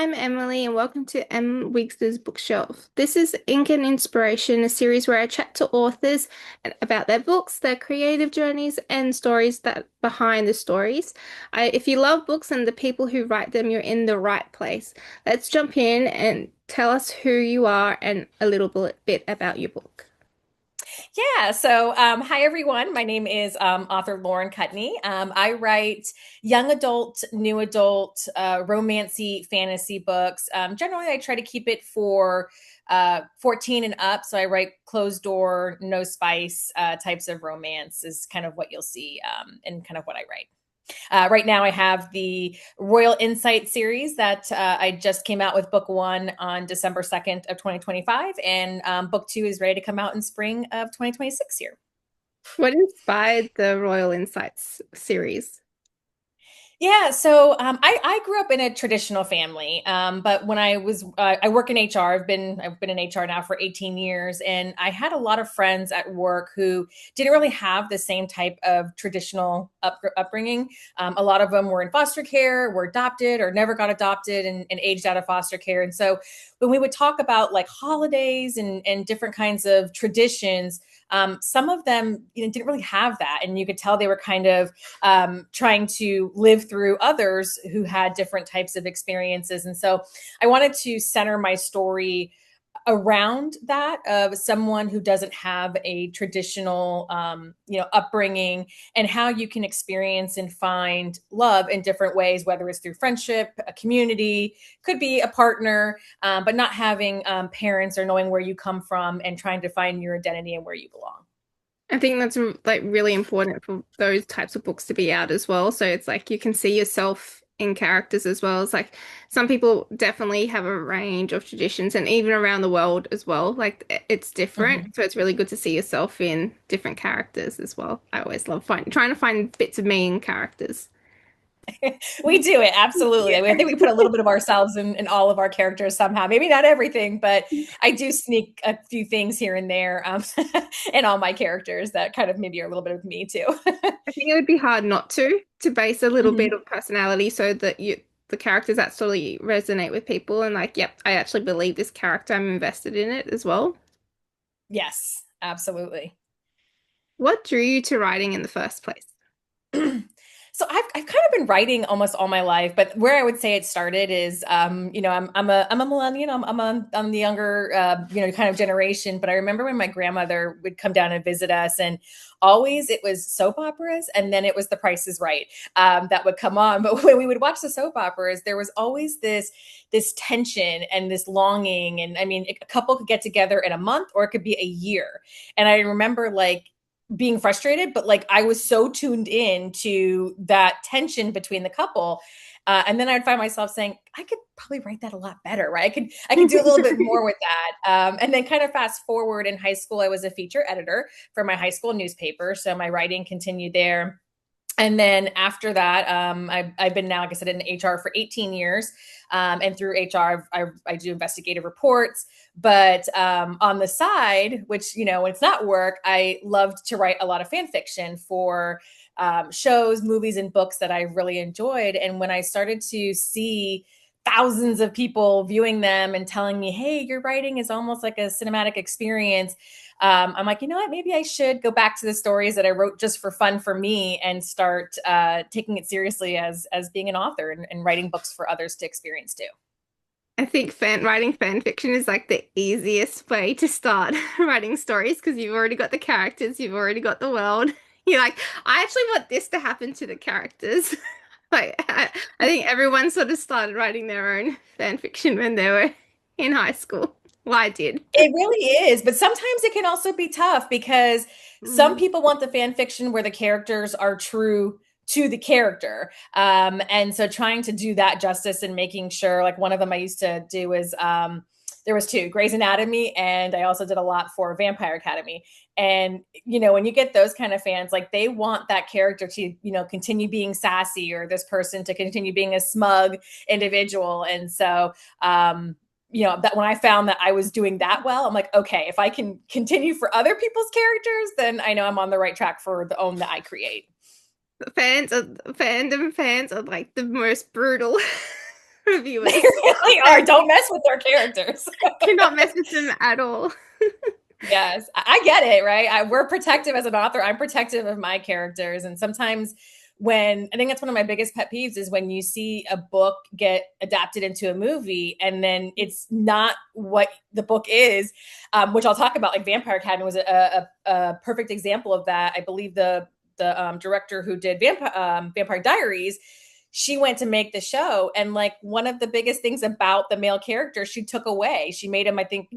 I'm Emily, and welcome to Emwigsters Bookshelf. This is Ink and Inspiration, a series where I chat to authors about their books, their creative journeys, and stories that behind the stories. If you love books and the people who write them, you're in the right place. Let's jump in and tell us who you are and a little bit about your book. Hi everyone. My name is author Lauren Kutney. I write young adult, new adult, romancy, fantasy books. Generally, I try to keep it for 14 and up. So I write closed door, no spice types of romance is kind of what you'll see and kind of what I write. Right now, I have the Royal Insight series that I just came out with book one on December 2nd of 2025. And book two is ready to come out in spring of 2026 here. What inspired the Royal Insights series? I grew up in a traditional family, but when I work in HR. I've been in HR now for 18 years, and I had a lot of friends at work who didn't really have the same type of traditional upbringing. A lot of them were in foster care, were adopted, or never got adopted, and aged out of foster care. And so, when we would talk about like holidays and different kinds of traditions, some of them didn't really have that, and you could tell they were kind of trying to live through others who had different types of experiences. And so I wanted to center my story around that of someone who doesn't have a traditional upbringing, and how you can experience and find love in different ways, whether it's through friendship, a community, could be a partner, but not having parents, or knowing where you come from and trying to find your identity and where you belong. I think that's like really important for those types of books to be out as well. So it's like you can see yourself in characters as well. It's like some people definitely have a range of traditions and even around the world as well. Like it's Mhm. different. So it's really good to see yourself in different characters as well. I always love trying to find bits of me in characters. We do it, absolutely. I Yeah. mean, I think we put a little bit of ourselves in all of our characters somehow. Maybe not everything, but I do sneak a few things here and there in all my characters that kind of maybe are a little bit of me too. I think it would be hard not to base a little bit Mhm. of personality so that the characters actually resonate with people and like, yep, I actually believe this character. I'm invested in it as well. Yes, absolutely. What drew you to writing in the first place? So I've kind of been writing almost all my life, but where I would say it started is, I'm a millennial. I'm the younger, kind of generation. But I remember when my grandmother would come down and visit us, and always it was soap operas, and then it was The Price is Right that would come on. But when we would watch the soap operas, there was always this tension and this longing, and I mean, a couple could get together in a month, or it could be a year. And I remember like being frustrated, but like I was so tuned in to that tension between the couple. And then I'd find myself saying, I could probably write that a lot better, right? I could do a little bit more with that. And then kind of fast forward in high school, I was a feature editor for my high school newspaper. So my writing continued there. And then after that, I've been now, like I said, in HR for 18 years. And through HR, I do investigative reports. But on the side, which, when it's not work, I loved to write a lot of fan fiction for shows, movies, and books that I really enjoyed. And when I started to see thousands of people viewing them and telling me, hey, your writing is almost like a cinematic experience, I'm like, you know what? Maybe I should go back to the stories that I wrote just for fun for me and start taking it seriously as being an author and writing books for others to experience too. I think writing fan fiction is like the easiest way to start writing stories because you've already got the characters, you've already got the world. You're like, I actually want this to happen to the characters. Like, I think everyone sort of started writing their own fan fiction when they were in high school. Well, I did. It really is, but sometimes it can also be tough because some Mm. people want the fan fiction where the characters are true to the character. And so trying to do that justice and making sure, like one of them I used to do is there was two, Grey's Anatomy, and I also did a lot for Vampire Academy. And when you get those kind of fans, like they want that character to, continue being sassy, or this person to continue being a smug individual. And so that when I found that I was doing that well, I'm like, okay, if I can continue for other people's characters, then I know I'm on the right track for the own that I create. Fandom fans are like the most brutal. reviewers. They really are. Don't mess with their characters. Cannot mess with them at all. Yes, I get it, right? We're protective as an author. I'm protective of my characters. And sometimes when I think that's one of my biggest pet peeves is when you see a book get adapted into a movie and then it's not what the book is, which I'll talk about. Like Vampire Academy was a perfect example of that. I believe the director who did Vampire Diaries, she went to make the show, and like one of the biggest things about the male character she took away, she made him, I think,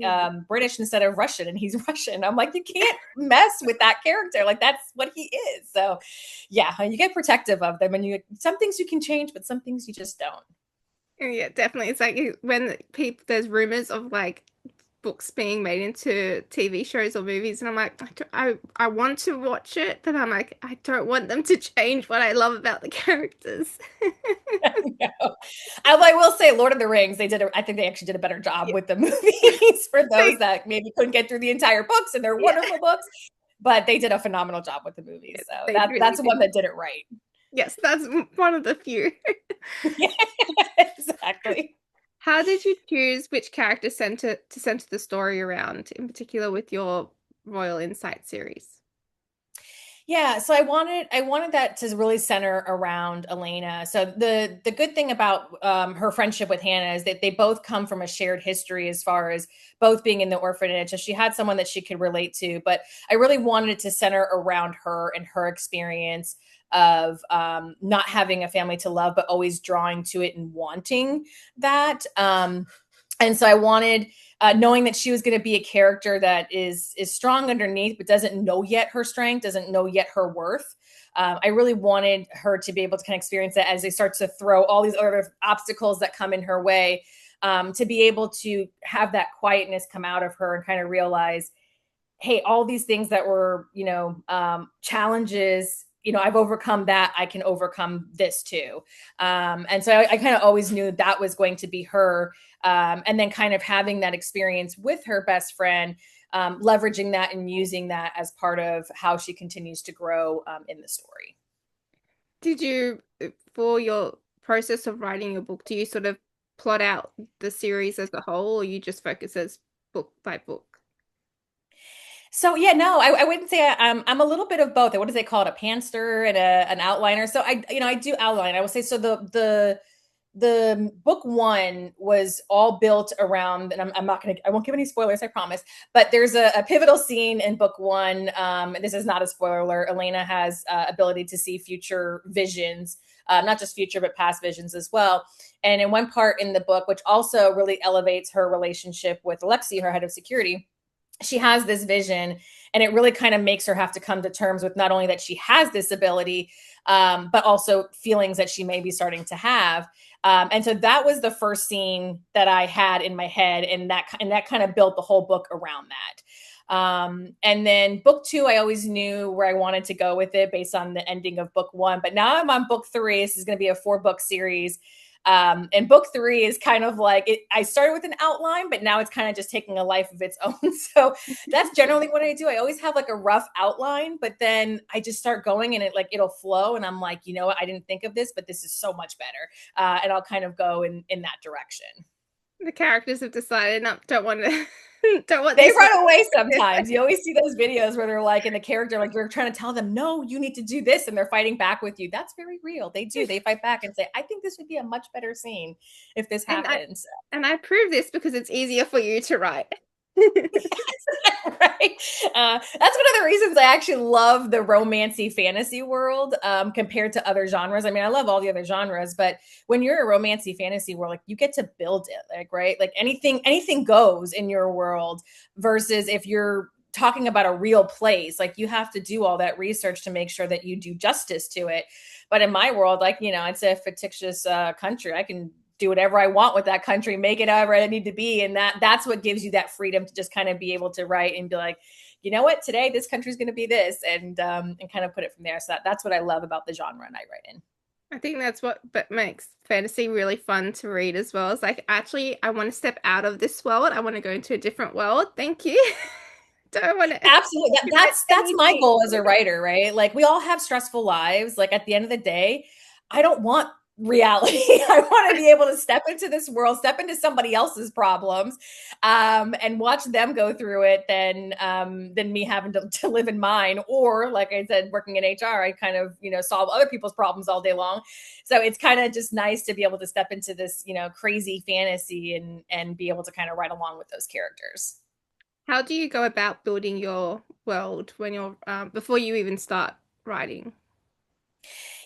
British instead of Russian, and he's Russian. I'm like, you can't mess with that character, like that's what he is. So yeah, you get protective of them, and some things you can change, but some things you just don't. Yeah, definitely. It's like when people there's rumors of like books being made into TV shows or movies, and I'm like, I want to watch it, but I'm like, I don't want them to change what I love about the characters. No. I will say Lord of the Rings, I think they actually did a better job Yeah. with the movies for those that maybe couldn't get through the entire books, and they're Yeah. wonderful books, but they did a phenomenal job with the movies. Yes, So they really that's the did. one that did it right. Yes, that's one of the few. Yeah, exactly. How did you choose which character center the story around, in particular with your Royal Insight series? Yeah, so I wanted that to really center around Elena. So the good thing about her friendship with Hannah is that they both come from a shared history as far as both being in the orphanage. So she had someone that she could relate to, but I really wanted it to center around her and her experience of not having a family to love, but always drawing to it and wanting that. And so I wanted, knowing that she was going to be a character that is strong underneath, but doesn't know yet her strength, doesn't know yet her worth. I really wanted her to be able to kind of experience that as they start to throw all these other obstacles that come in her way, to be able to have that quietness come out of her and kind of realize, hey, all these things that were, challenges, I've overcome that. I can overcome this too. And so I kind of always knew that was going to be her. And then kind of having that experience with her best friend, leveraging that and using that as part of how she continues to grow in the story. Did you, for your process of writing your book, do you sort of plot out the series as a whole, or you just focus as book by book? So yeah, no, I wouldn't say I'm a little bit of both. What do they call it? A pantser and an outliner. So I do outline. I will say so. The book one was all built around, and I won't give any spoilers, I promise. But there's a pivotal scene in book one. And this is not a spoiler alert. Elena has ability to see future visions, not just future but past visions as well. And in one part in the book, which also really elevates her relationship with Alexi, her head of security, she has this vision, and it really kind of makes her have to come to terms with not only that she has this ability, but also feelings that she may be starting to have. And so that was the first scene that I had in my head, and that kind of built the whole book around that. And then book two, I always knew where I wanted to go with it based on the ending of book one. But now I'm on book three. This is going to be a 4-book series. And book three is kind of like I started with an outline, but now it's kind of just taking a life of its own. So that's generally what I do. I always have like a rough outline, but then I just start going, and it'll flow. And I'm like, you know what? I didn't think of this, but this is so much better. And I'll kind of go in that direction. The characters have decided not don't want to don't want They this. run away sometimes. You always see those videos where they're like, and the character, like you're trying to tell them, no, you need to do this. And they're fighting back with you. That's very real. They do. They fight back and say, I think this would be a much better scene if this And happens. I prove this because it's easier for you to write. Right. That's one of the reasons I actually love the romancy fantasy world compared to other genres. I mean, I love all the other genres, but when you're a romancy fantasy world, like you get to build it, like, right? Like anything goes in your world versus if you're talking about a real place, like you have to do all that research to make sure that you do justice to it. But in my world, like, it's a fictitious country. I can do whatever I want with that country, make it however I need to be. And that's what gives you that freedom to just kind of be able to write and be like, you know what, today this country's going to be this, and kind of put it from there. So that's what I love about the genre I write in. I think that's what but makes fantasy really fun to read as well. It's like, actually, I want to step out of this world. I want to go into a different world. Thank you. Don't want to Absolutely. commit That's my anything. goal as a writer, right? Like we all have stressful lives. Like at the end of the day, I don't want reality. I want to be able to step into this world, step into somebody else's problems, and watch them go through it than me having to live in mine. Or, like I said, working in HR, I kind of, solve other people's problems all day long. So it's kind of just nice to be able to step into this, crazy fantasy and be able to kind of ride along with those characters. How do you go about building your world when you're before you even start writing?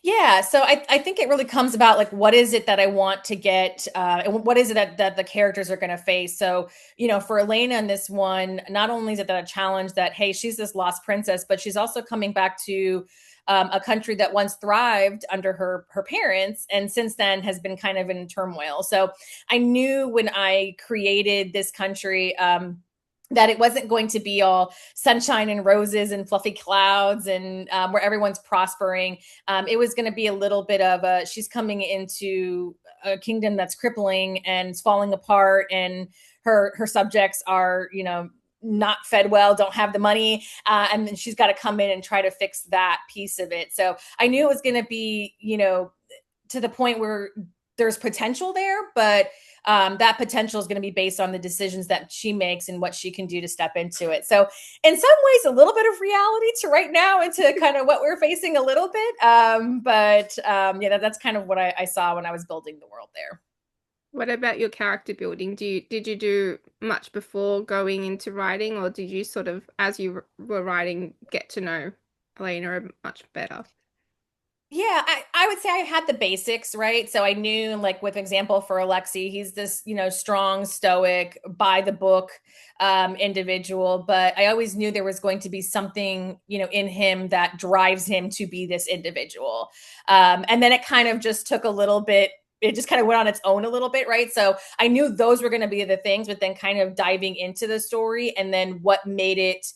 Yeah, so I think it really comes about like what is it that I want to get, and what is it that the characters are going to face. So for Elena in this one, not only is it that a challenge that hey she's this lost princess, but she's also coming back to a country that once thrived under her parents, and since then has been kind of in turmoil. So I knew when I created this country. That it wasn't going to be all sunshine and roses and fluffy clouds and where everyone's prospering. It was going to be a little bit of she's coming into a kingdom that's crippling and it's falling apart, and her subjects are not fed well, don't have the money, and then she's got to come in and try to fix that piece of it. So I knew it was going to be to the point where there's potential there, but that potential is going to be based on the decisions that she makes and what she can do to step into it. So in some ways, a little bit of reality to right now into kind of what we're facing a little bit. Yeah, that's kind of what I saw when I was building the world there. What about your character building? Did you do much before going into writing, or did you sort of, as you were writing, get to know Elena much better? Yeah, I would say I had the basics, right? So I knew, like, with example for Alexei, he's this, strong, stoic, by the book individual. But I always knew there was going to be something, in him that drives him to be this individual. And then it kind of just took a little bit, it just kind of went on its own a little bit, right? So I knew those were going to be the things, but then kind of diving into the story and then what made it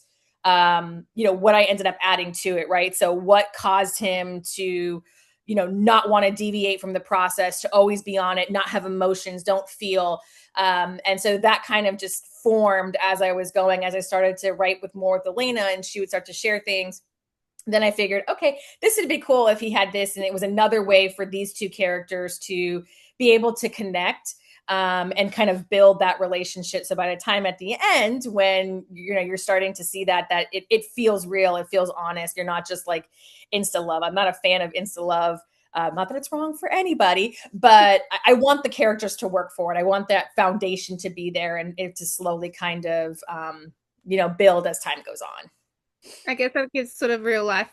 what I ended up adding to it, right? So what caused him to, not want to deviate from the process, to always be on it, not have emotions, don't feel. And so that kind of just formed as I was going, as I started to write with more with Elena and she would start to share things. Then I figured, okay, this would be cool if he had this. And it was another way for these two characters to be able to connect and kind of build that relationship. So by the time at the end, when you're starting to see that it feels real, it feels honest. You're not just like insta love. I'm not a fan of insta love. Not that it's wrong for anybody, but I want the characters to work for it. I want that foundation to be there and it to slowly kind of build as time goes on. I guess that gives sort of real life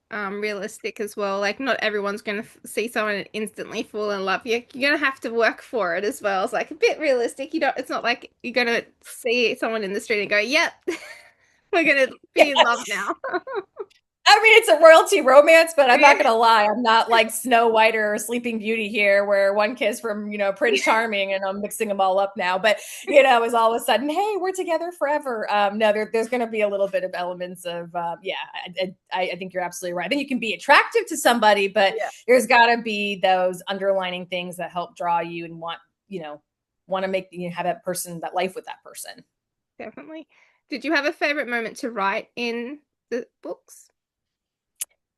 realistic as well. Like not everyone's going to see someone and instantly fall in love. You're going to have to work for it as well. It's like a bit realistic. You don't. It's not like you're going to see someone in the street and go, "Yep, we're going to be in love now." I mean, it's a royalty romance, but I'm not Yeah. gonna lie, I'm not like Snow White or Sleeping Beauty here, where one kiss from Prince Charming, and I'm mixing them all up now. But is all of a sudden, hey, we're together forever. No, there's going to be a little bit of elements of yeah. I think you're absolutely right. I think you can be attractive to somebody, but Yeah, there's got to be those underlining things that help draw you and want to make have that person, that life with that person. definitely. Did you have a favorite moment to write in the books?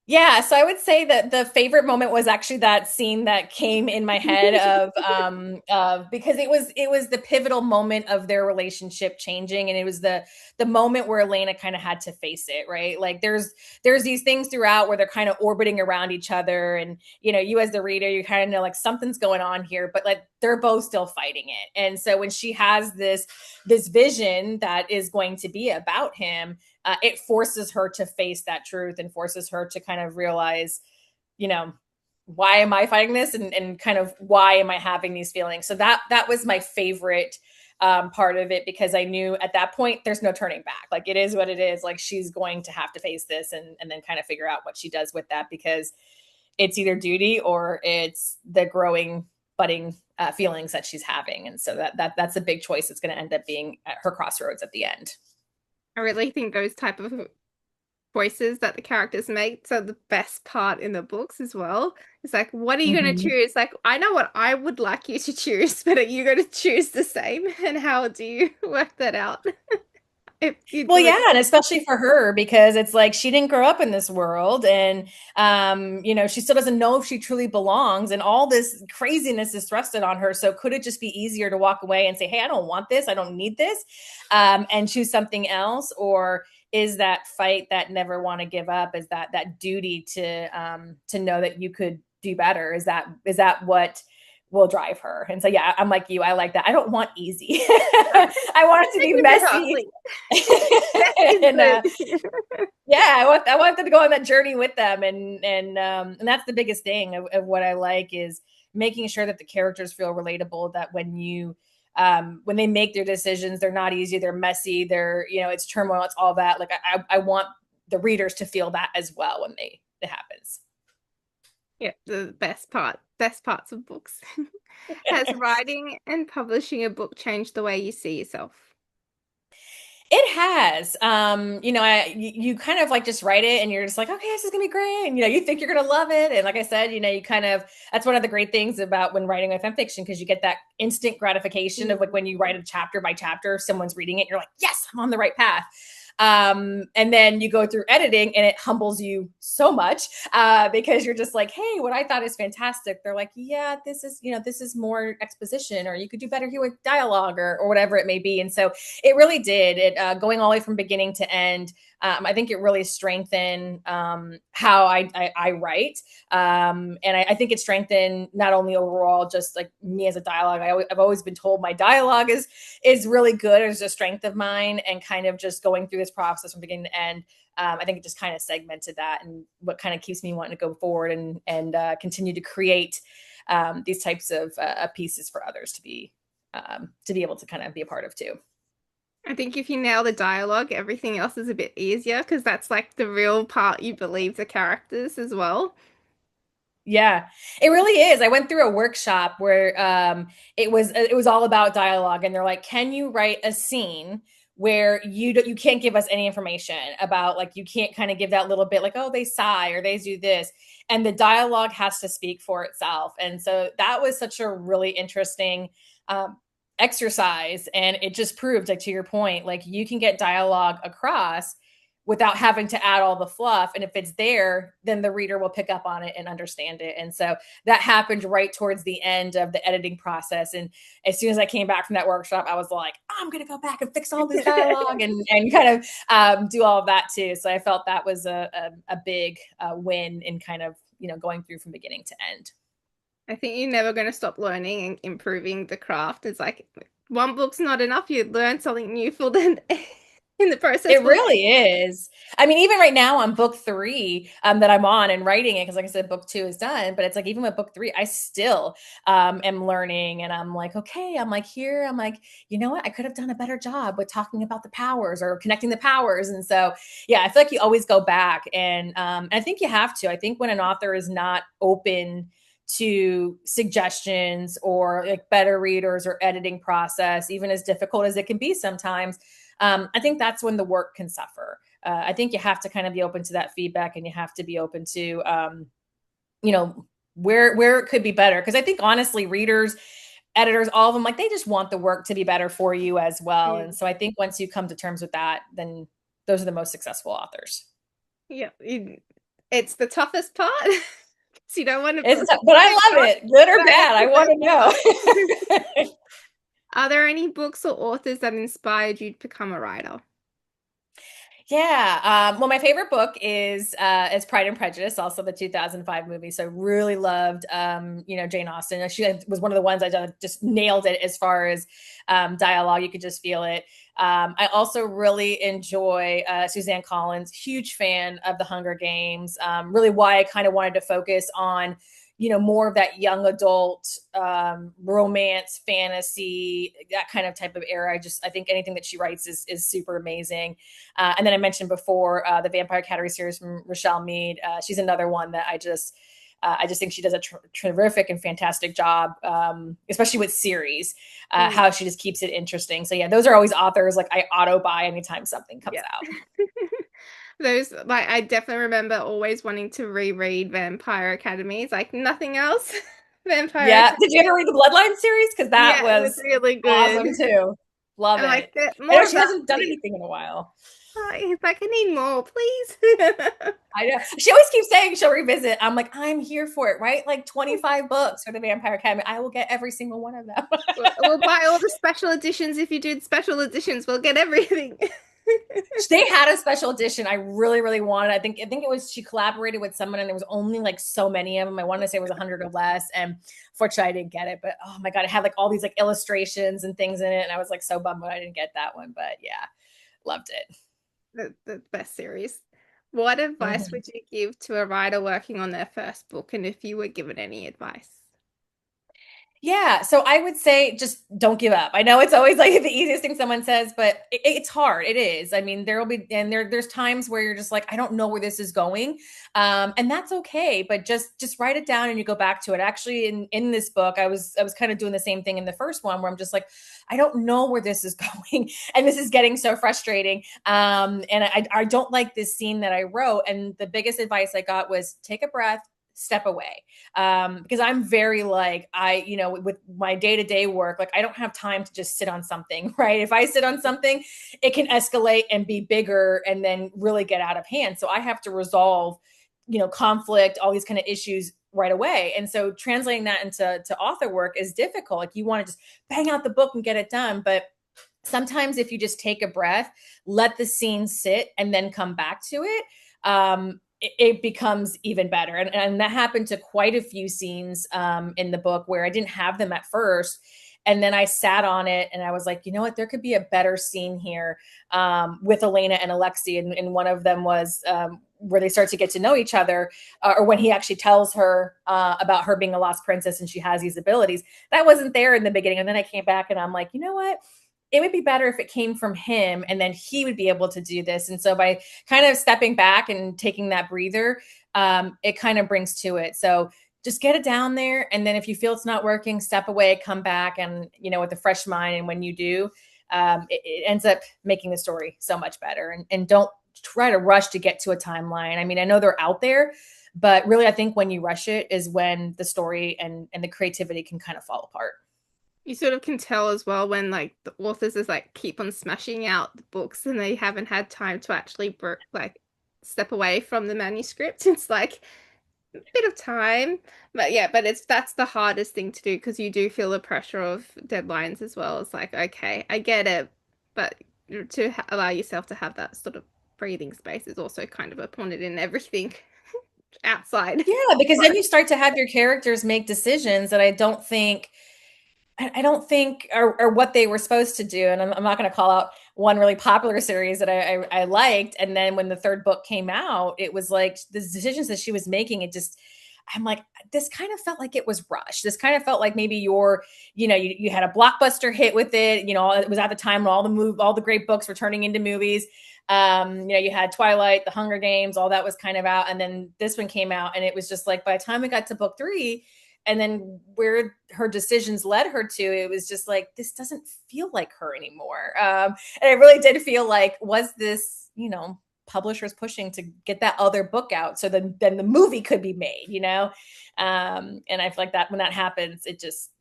Yeah, so I would say that the favorite moment was actually that scene that came in my head of because it was the pivotal moment of their relationship changing, and it was the moment where Elena kind of had to face it, right? Like there's these things throughout where they're kind of orbiting around each other, and you as the reader, you kind of know like something's going on here, but like they're both still fighting it. And so when she has this vision that is going to be about him, it forces her to face that truth and forces her to kind of realize, why am I fighting this, and kind of why am I having these feelings? So that was my favorite part of it, because I knew at that point there's no turning back. Like it is what it is. Like she's going to have to face this and then kind of figure out what she does with that, because it's either duty or it's the growing, budding feelings that she's having. And so that's a big choice. It's going to end up being at her crossroads at the end. I really think those type of choices that the characters make are the best part in the books as well. It's like, what are you going to Mm-hmm. choose? Like, I know what I would like you to choose, but are you going to choose the same? And how do you work that out? if you Well, do yeah, it. and especially for her because it's like she didn't grow up in this world and she still doesn't know if she truly belongs and all this craziness is thrusted on her. So could it just be easier to walk away and say, "Hey, I don't want this. I don't need this." And choose something else, or is that fight, that never want to give up, is that duty to know that you could do better? Is that what will drive her? And so yeah, I'm like you. I like that. I don't want easy. I want it to be messy. Exactly. That is and good. yeah, I want them to go on that journey with them, and that's the biggest thing of what I like is making sure that the characters feel relatable. That when they make their decisions, they're not easy, they're messy, they're it's turmoil, it's all that. Like I want the readers to feel that as well when it happens. Yeah, the best parts of books. Has writing and publishing a book changed the way you see yourself? It has. You kind of like just write it and you're just like, okay, this is gonna be great. And you think you're gonna love it. And like I said, you kind of that's one of the great things about when writing a fan fiction, because you get that instant gratification of like when you write a chapter by chapter, someone's reading it, you're like, yes, I'm on the right path. And then you go through editing and it humbles you so much because you're just like, hey, what I thought is fantastic. They're like, yeah, this is more exposition, or you could do better here with dialogue or whatever it may be. And so it really did. It going all the way from beginning to end. I think it really strengthened how I write, and I think it strengthened not only overall just like me as a dialogue. I've always been told my dialogue is really good. It's a strength of mine, and kind of just going through this process from beginning to end. I think it just kind of segmented that, and what kind of keeps me wanting to go forward and continue to create these types of pieces for others to be able to kind of be a part of too. I think if you nail the dialogue, everything else is a bit easier because that's like the real part you believe the characters as well. Yeah, it really is. I went through a workshop where it was all about dialogue, and they're like, "Can you write a scene where you can't give us any information about, like, you can't kind of give that little bit like, oh, they sigh or they do this, and the dialogue has to speak for itself." And so that was such a really interesting um, exercise, and it just proved, like to your point, like you can get dialogue across without having to add all the fluff. And if it's there, then the reader will pick up on it and understand it. And so that happened right towards the end of the editing process. And as soon as I came back from that workshop, I was like, oh, I'm going to go back and fix all this dialogue and kind of do all of that too. So I felt that was a big win in kind of, going through from beginning to end. I think you're never going to stop learning and improving the craft. It's like one book's not enough. You learn something new for the in the process It for the really is. I mean, even right now on book three, that I'm on and writing it, because like I said, book two is done. But it's like even with book three, I still am learning, and I'm like, okay, I'm like here, I'm like, you know what, I could have done a better job with talking about the powers or connecting the powers. And so, yeah, I feel like you always go back, and I think you have to. I think when an author is not open to suggestions or like better readers or editing process, even as difficult as it can be sometimes, I think that's when the work can suffer. I think you have to kind of be open to that feedback, and you have to be open to, you know, where it could be better. Because I think honestly, readers, editors, all of them, like they just want the work to be better for you as well. Mm. And so I think once you come to terms with that, then those are the most successful authors. Yeah, it's the toughest part. So you don't want to It's put but I love on, it, good or but it's bad. I the want best part. to know. Are there any books or authors that inspired you to become a writer? Yeah. Well, my favorite book is Pride and Prejudice, also the 2005 movie. So I really loved, Jane Austen. She was one of the ones I just nailed it as far as dialogue. You could just feel it. I also really enjoy Suzanne Collins. Huge fan of The Hunger Games. Really, why I kind of wanted to focus on more of that young adult romance, fantasy, that kind of type of era. I think anything that she writes is super amazing. And then I mentioned before the Vampire Academy series from Rochelle Mead. She's another one that I just think she does a terrific and fantastic job, especially with series, Mm, how she just keeps it interesting. So yeah, those are always authors like I auto buy anytime something comes yeah. out. Those, like, I definitely remember always wanting to reread Vampire Academy. It's like nothing else. Vampire Yeah. Academy. Did you ever read the Bloodline series? Because that Yeah, it was was really good. awesome too. Love I like it. it. I More know of she that, hasn't done please. anything in a while. He's like, I need more, please. I know. She always keeps saying she'll revisit. I'm like, I'm here for it, right? Like 25 books for the Vampire Academy. I will get every single one of them. We'll buy all the special editions. If you do the special editions, we'll get everything. They had a special edition I really, really wanted. I think it was she collaborated with someone and there was only like so many of them. I want to say it was 100 or less. And fortunately I didn't get it. But oh my God, it had like all these like illustrations and things in it. And I was like so bummed when I didn't get that one. But yeah, loved it. The best series. What advice Mhm. would you give to a writer working on their first book? And if you were given any advice? Yeah, so I would say just don't give up. I know it's always like the easiest thing someone says, but it's hard. It is. I mean, there'll be and there's times where you're just like, I don't know where this is going, and that's okay. But just write it down and you go back to it. Actually, in this book, I was kind of doing the same thing in the first one, where I'm just like, I don't know where this is going, and this is getting so frustrating. And I don't like this scene that I wrote. And the biggest advice I got was take a breath, step away, because I'm very like with my day-to-day work, like I don't have time to just sit on something. Right, if I sit on something, it can escalate and be bigger and then really get out of hand. So I have to resolve conflict, all these kind of issues right away. And so translating that into author work is difficult. Like you want to just bang out the book and get it done, but sometimes if you just take a breath, let the scene sit and then come back to it, it becomes even better. And that happened to quite a few scenes in the book where I didn't have them at first. And then I sat on it and I was like, you know what, there could be a better scene here with Elena and Alexei. And one of them was where they start to get to know each other, or when he actually tells her about her being a lost princess and she has these abilities. That wasn't there in the beginning. And then I came back and I'm like, you know what? It would be better if it came from him and then he would be able to do this. And so by kind of stepping back and taking that breather, it kind of brings to it. So just get it down there. And then if you feel it's not working, step away, come back and, with a fresh mind. And when you do, it ends up making the story so much better. And don't try to rush to get to a timeline. I mean, I know they're out there, but really, I think when you rush it is when the story and the creativity can kind of fall apart. You sort of can tell as well when like the authors is like keep on smashing out the books and they haven't had time to actually like step away from the manuscript. It's like a bit of time, but yeah, but that's the hardest thing to do because you do feel the pressure of deadlines as well. It's like, okay, I get it, but to allow yourself to have that sort of breathing space is also kind of a point in everything outside. Yeah, because then you start to have your characters make decisions that I don't think are what they were supposed to do. And I'm not going to call out one really popular series that I liked. And then when the third book came out, it was like the decisions that she was making, I'm like, this kind of felt like it was rushed. This kind of felt like maybe you had a blockbuster hit with it. It was at the time when all the great books were turning into movies. You had Twilight, The Hunger Games, all that was kind of out. And then this one came out and it was just like, by the time we got to book 3, and then where her decisions led her to, it was just like, this doesn't feel like her anymore. And it really did feel like, was this, publishers pushing to get that other book out so then the movie could be made. And I feel like that when that happens,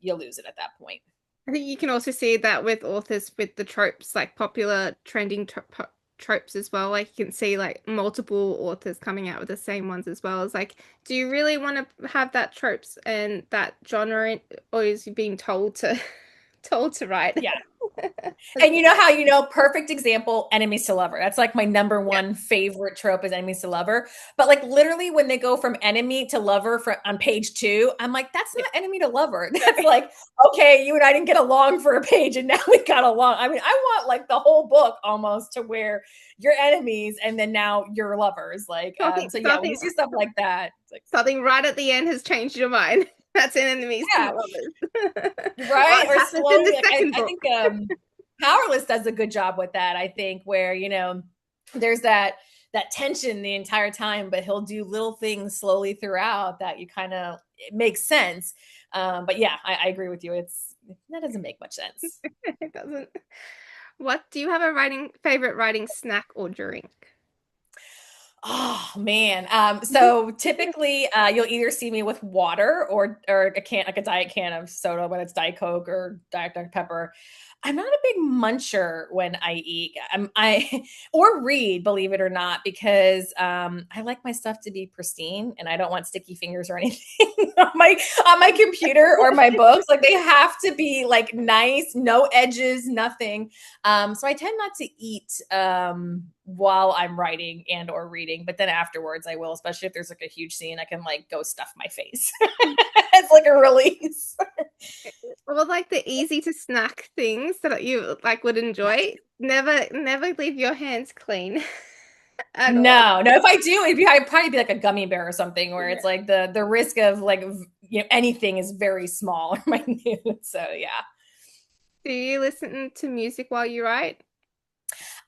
you lose it at that point. I think you can also see that with authors with the tropes, like popular trending tropes as well. Like you can see like multiple authors coming out with the same ones as well. It's like, do you really want to have that tropes and that genre, or is you being told to told to write? Yeah. And you know how, perfect example, enemies to lover. That's like my number Yeah. one favorite trope is enemies to lover. But like literally when they go from enemy to lover on page 2, I'm like, that's Yeah. not enemy to lover. That's like, okay, you and I didn't get along for a page and now we got along. I mean, I want like the whole book almost to where you're enemies and then now you're lovers. Like, Something, so yeah, when you something, see stuff like that, it's like, something right at the end has changed your mind. That's in enemies to yeah, lovers. right. What Or happens in slowly, the like second I book? think Powerless does a good job with that. I think where there's that tension the entire time, but he'll do little things slowly throughout that it makes sense. But yeah, I agree with you. That doesn't make much sense. It doesn't. What do you have a favorite writing snack or drink? Oh man. So typically you'll either see me with water or a can, like a diet can of soda, whether it's Diet Coke or Diet Dr. Pepper. I'm not a big muncher when I eat. I or read, believe it or not, because I like my stuff to be pristine, and I don't want sticky fingers or anything on my computer or my books. Like they have to be like nice, no edges, nothing. So I tend not to eat while I'm writing and or reading, but then afterwards I will, especially if there's like a huge scene, I can like go stuff my face. It's like a release. Or like the easy to snack things that you like would Yes. enjoy. Never leave your hands clean at all. No, no. If I do, I'd probably be like a gummy bear or something, where Yeah. it's like the risk of like anything is very small or minute. So yeah, Do you listen to music while you write?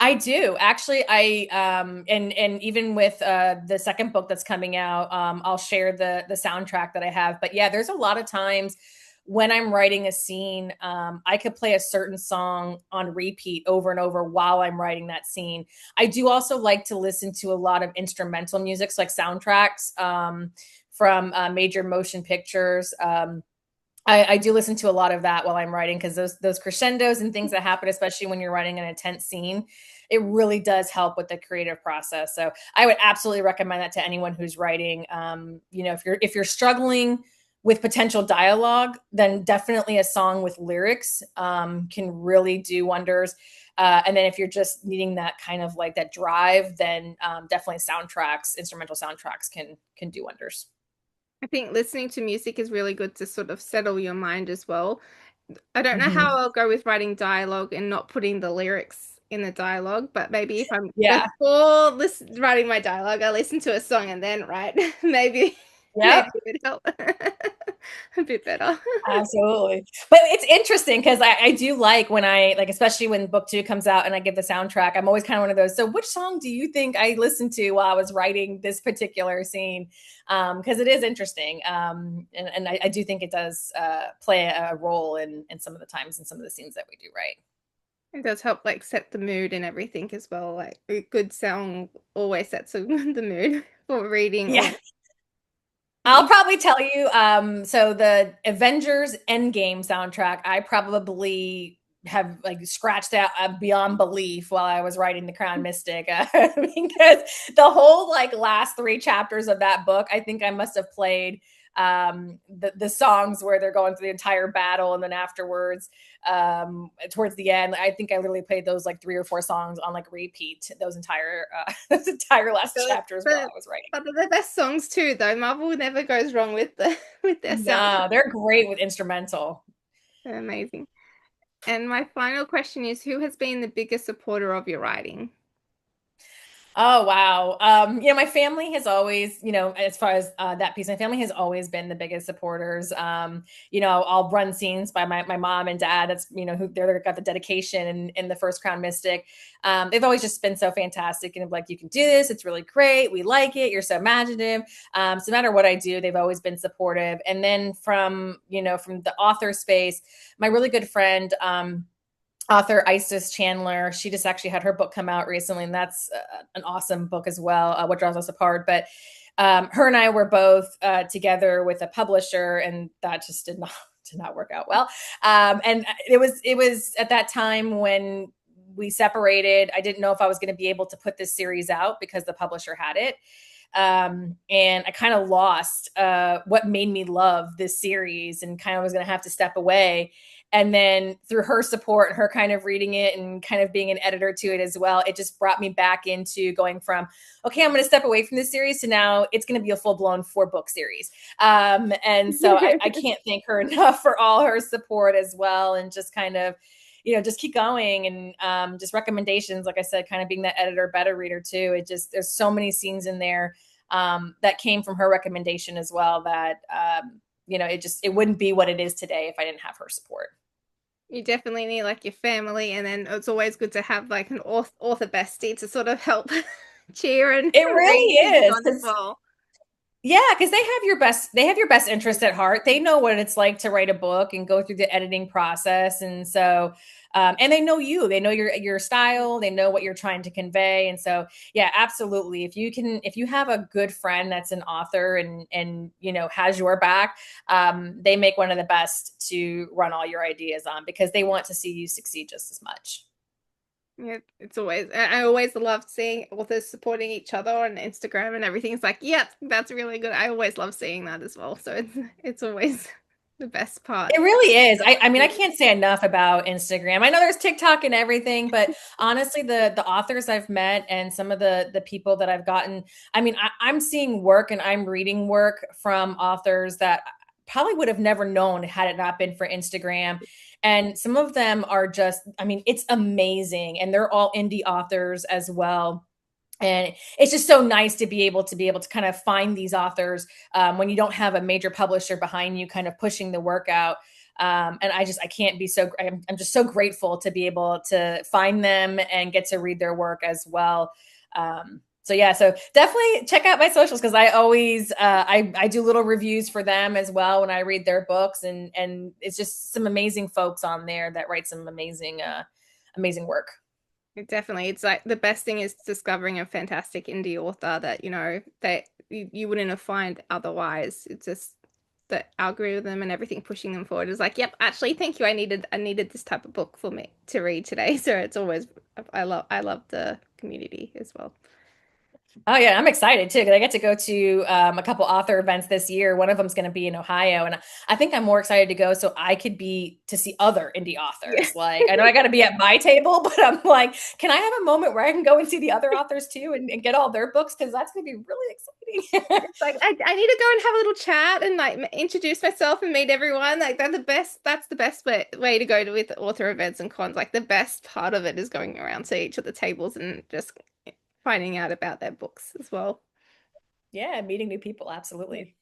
I do actually. And even with the second book that's coming out, I'll share the soundtrack that I have. But yeah, there's a lot of times when I'm writing a scene, I could play a certain song on repeat over and over while I'm writing that scene. I do also like to listen to a lot of instrumental music, so like soundtracks from major motion pictures. I do listen to a lot of that while I'm writing because those crescendos and things that happen, especially when you're writing an intense scene, it really does help with the creative process. So I would absolutely recommend that to anyone who's writing. If you're struggling with potential dialogue, then definitely a song with lyrics can really do wonders. And then if you're just needing that kind of like that drive, then definitely soundtracks, instrumental soundtracks can do wonders. I think listening to music is really good to sort of settle your mind as well. I don't know how Mhm. I'll go with writing dialogue and not putting the lyrics in the dialogue, but maybe if I'm Yeah. before writing my dialogue, I listen to a song and then write. Maybe Yep. maybe it would help a bit better. Absolutely. But it's interesting because I do like when I like, especially when book two comes out and I give the soundtrack, I'm always kind of one of those. So which song do you think I listened to while I was writing this particular scene? Because it is interesting. And I do think it does play a role in some of the times and some of the scenes that we do write. It does help like set the mood and everything as well. Like a good song always sets the mood for reading Yeah. or I'll probably tell you. So the Avengers Endgame soundtrack, I probably have like scratched out beyond belief while I was writing The Crown Mystic because the whole like last three chapters of that book, I think I must have played the songs where they're going through the entire battle, and then afterwards, towards the end, I think I literally played those like three or four songs on like repeat those entire those entire last chapters while but, I was writing. but they're the best songs too, though. Marvel never goes wrong with the with their soundtrack. No, they're great with instrumental. They're amazing. And my final question is, who has been the biggest supporter of your writing? Oh wow. My family has always, as far as that piece, my family has always been the biggest supporters. I'll run scenes by my mom and dad. That's who they're got the dedication in the first Crown Mystic. They've always just been so fantastic and like, you can do this. It's really great. We like it. You're so imaginative. So no matter what I do, they've always been supportive. And then from the author space, my really good friend. Author Isis Chandler. She just actually had her book come out recently, and that's an awesome book as well. What Draws Us Apart. But her and I were both together with a publisher, and that just did not work out well. And it was at that time when we separated. I didn't know if I was going to be able to put this series out because the publisher had it. And I kind of lost what made me love this series and kind of was going to have to step away. And then through her support and her kind of reading it and kind of being an editor to it as well, it just brought me back into going from, okay, I'm going to step away from this series to now it's going to be a full blown 4-book series. And so I can't thank her enough for all her support as well. And just kind of, just keep going and just recommendations, like I said, kind of being that editor, beta reader too. There's so many scenes in there that came from her recommendation as well that, it wouldn't be what it is today if I didn't have her support. You definitely need like your family, and then it's always good to have like an author bestie to sort of help cheer and It read really with you is on as because well. Yeah, because they have your best interest at heart. They know what it's like to write a book and go through the editing process. And so and they know you. They know your style, they know what you're trying to convey. And so yeah, absolutely. If you have a good friend that's an author and you know has your back, they make one of the best to run all your ideas on because they want to see you succeed just as much. Yeah, it's always, I always love seeing authors supporting each other on Instagram and everything. It's like, yep, that's really good. I always love seeing that as well. So it's always the best part. It really is. I mean, I can't say enough about Instagram. I know there's TikTok and everything, but honestly, the authors I've met and some of the people that I've gotten, I mean, I'm seeing work and I'm reading work from authors that probably would have never known had it not been for Instagram. And some of them are just, I mean, it's amazing. And they're all indie authors as well, and it's just so nice to be able to kind of find these authors when you don't have a major publisher behind you kind of pushing the work out. And I can't be so I'm just so grateful to be able to find them and get to read their work as well. So yeah, so definitely check out my socials because I always I do little reviews for them as well when I read their books, and it's just some amazing folks on there that write some amazing work. Definitely. It's like the best thing is discovering a fantastic indie author that, that you wouldn't have found otherwise. It's just the algorithm and everything pushing them forward is like, yep, actually, thank you. I needed this type of book for me to read today. So it's always I love the community as well. Oh yeah, I'm excited too because I get to go to a couple author events this year. One of them's going to be in Ohio, and I think I'm more excited to go so I could be to see other indie Yeah. authors. Like I know I got to be at my table, but I'm like, can I have a moment where I can go and see the other authors too and get all their books because that's going to be really exciting. It's like I need to go and have a little chat and like introduce myself and meet everyone. Like they're the best. That's the best way to go to with author events and cons. Like the best part of it is going around to each of the tables and just finding out about their books as well. Yeah, meeting new people, absolutely.